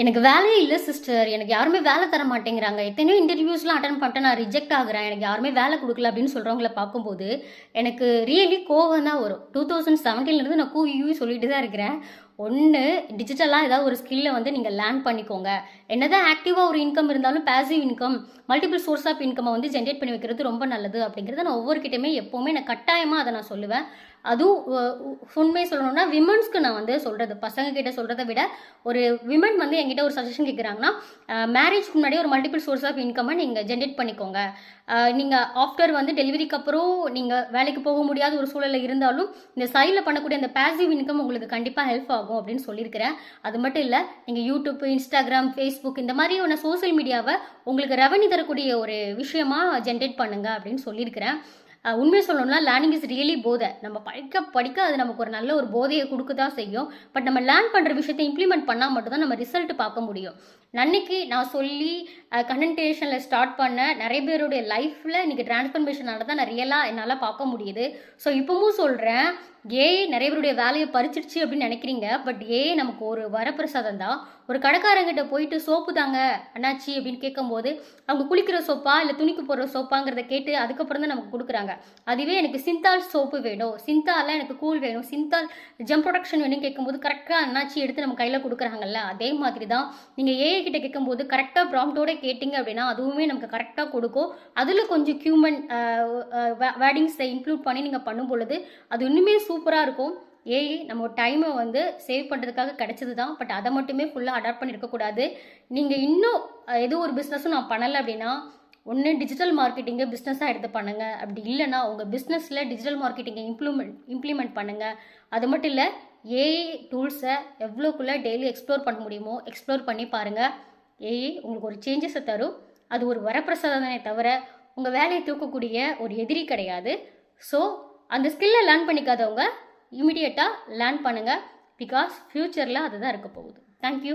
எனக்கு வேலையே இல்லை சிஸ்டர். எனக்கு யாருமே வேலை தர மாட்டேங்கிறாங்க. எத்தனையோ இன்டர்வியூஸ்லாம் அட்டன் பண்ணிட்டேன். நான் ரிஜெக்ட் ஆகுறேன். எனக்கு யாருமே வேலை கொடுக்கல அப்படின்னு சொல்கிறவங்கள பார்க்கும்போது எனக்கு ரியலி கோவம் தான் வரும். 2017 நான் கூவி சொல்லிட்டு தான் இருக்கிறேன். ஒன்று, டிஜிட்டலாக ஏதாவது ஒரு ஸ்கில்லை வந்து நீங்கள் லேர்ன் பண்ணிக்கோங்க. என்னதான் ஆக்டிவாக ஒரு இன்கம் இருந்தாலும் passive income, multiple source of இன்கமை வந்து ஜென்ரேட் பண்ணி வைக்கிறது ரொம்ப நல்லது அப்படிங்கிறத நான் ஒவ்வொருக்கிட்டையுமே எப்போவுமே நான் கட்டாயமாக அதை நான் சொல்லுவேன். அதுவும் உண்மையை சொல்லணும்னா விமன்ஸ்க்கு நான் வந்து சொல்கிறது, பசங்க கிட்ட சொல்கிறத விட ஒரு விமன் வந்து என்கிட்ட ஒரு சஜஷன் கேட்குறாங்கன்னா, மேரேஜ்க்கு முன்னாடி ஒரு மல்டிபிள் சோர்ஸ் ஆஃப் இன்கம்மை நீங்கள் ஜென்ரேட் பண்ணிக்கோங்க. நீங்கள் ஆஃப்டர் வந்து டெலிவரிக்கு அப்புறம் நீங்கள் வேலைக்கு போக முடியாத ஒரு சூழலில் இருந்தாலும் இந்த சைடில் பண்ணக்கூடிய அந்த பேசிவ் இன்கம் உங்களுக்கு கண்டிப்பாக ஹெல்ப் ஆகும் அப்படின்னு சொல்லியிருக்கிறேன். அது மட்டும் இல்லை, நீங்கள் யூடியூப், இன்ஸ்டாகிராம், ஃபேஸ்புக் இந்த மாதிரியான சோசியல் மீடியாவை உங்களுக்கு ரெவன்யூ தரக்கூடிய ஒரு விஷயமா ஜென்ரேட் பண்ணுங்க அப்படின்னு சொல்லியிருக்கிறேன். உண்மையை சொல்லணும்னா லேர்னிங் இஸ் ரியலி போதை. நம்ம படிக்க அது நமக்கு ஒரு நல்ல ஒரு போதையை கொடுக்க தான் செய்யும். பட் நம்ம லேர்ன் பண்ணுற விஷயத்தை இம்ப்ளிமெண்ட் பண்ணால் மட்டும்தான் நம்ம ரிசல்ட் பார்க்க முடியும். அன்னைக்கு நான் சொல்லி கண்டென்ட் கிரியேஷனில் ஸ்டார்ட் பண்ண நிறைய பேருடைய லைஃப்பில் இன்றைக்கி டிரான்ஸ்ஃபர்மேஷனால தான் நான் ரியலாக என்னால் பார்க்க முடியுது. ஸோ இப்போவும் சொல்கிறேன், ஏஐ நிறைய பேருடைய வேலையை பறிச்சிடுச்சு அப்படின்னு நினைக்கிறீங்க. பட் ஏஐ நமக்கு ஒரு வரப்பிரசாதம் தான். ஒரு கடைக்காரங்கிட்ட போயிட்டு சோப்பு தாங்க அண்ணாச்சி அப்படின்னு கேட்கும்போது அவங்க குளிக்கிற சோப்பா இல்லை துணிக்கு போடுற சோப்பாங்கிறத கேட்டு அதுக்கப்புறம் தான் நமக்கு கொடுக்குறாங்க. அதுவே எனக்கு சிந்தால் சோப்பு வேணும், சிந்தாலில் எனக்கு கூல் வேணும், சிந்தால் ஜெம் ப்ரொடக்ஷன் வேணும்னு கேட்கும்போது கரெக்டாக அண்ணாச்சி எடுத்து நம்ம கையில் கொடுக்குறாங்கல்ல. அதே மாதிரி தான் நீங்கள் ஏஐ கிட்ட கேட்கும்போது கரெக்டாக ப்ராம்ப்டோட கேட்டிங்க அப்படின்னா அதுவுமே நமக்கு கரெக்டாக கொடுக்கும். அதில் கொஞ்சம் ஹியூமன் வேர்டிங்ஸை இன்க்ளூட் பண்ணி நீங்கள் பண்ணும் பொழுது அது இன்னுமே சூப்பராக இருக்கும். ஏஐ நம்ம டைமை வந்து சேவ் பண்ணுறதுக்காக கிடைச்சது தான். பட் அதை மட்டுமே ஃபுல்லாக அடாப்ட் பண்ணி இருக்கக்கூடாது. நீங்கள் இன்னும் எது ஒரு பிஸ்னஸும் நான் பண்ணலை அப்படின்னா, ஒன்று டிஜிட்டல் மார்க்கெட்டிங்கை பிஸ்னஸாக எடுத்து பண்ணுங்கள். அப்படி இல்லைனா உங்கள் பிஸ்னஸில் டிஜிட்டல் மார்க்கெட்டிங்கை இம்ப்ளிமெண்ட் பண்ணுங்கள். அது மட்டும் இல்லை, ஏஐ டூல்ஸை எவ்வளோக்குள்ளே டெய்லி எக்ஸ்ப்ளோர் பண்ண முடியுமோ எக்ஸ்ப்ளோர் பண்ணி பாருங்கள். ஏஐ உங்களுக்கு ஒரு சேஞ்சஸை தரும். அது ஒரு வரப்பிரசாதனை தவிர உங்கள் வேலையை தூக்கக்கூடிய ஒரு எதிரி கிடையாது. ஸோ அந்த ஸ்கில்லை லேர்ன் பண்ணிக்காதவங்க இமிடியேட்டாக லேர்ன் பண்ணுங்கள். பிகாஸ் ஃப்யூச்சரில் அதுதான் இருக்க போகுது. தேங்க்யூ.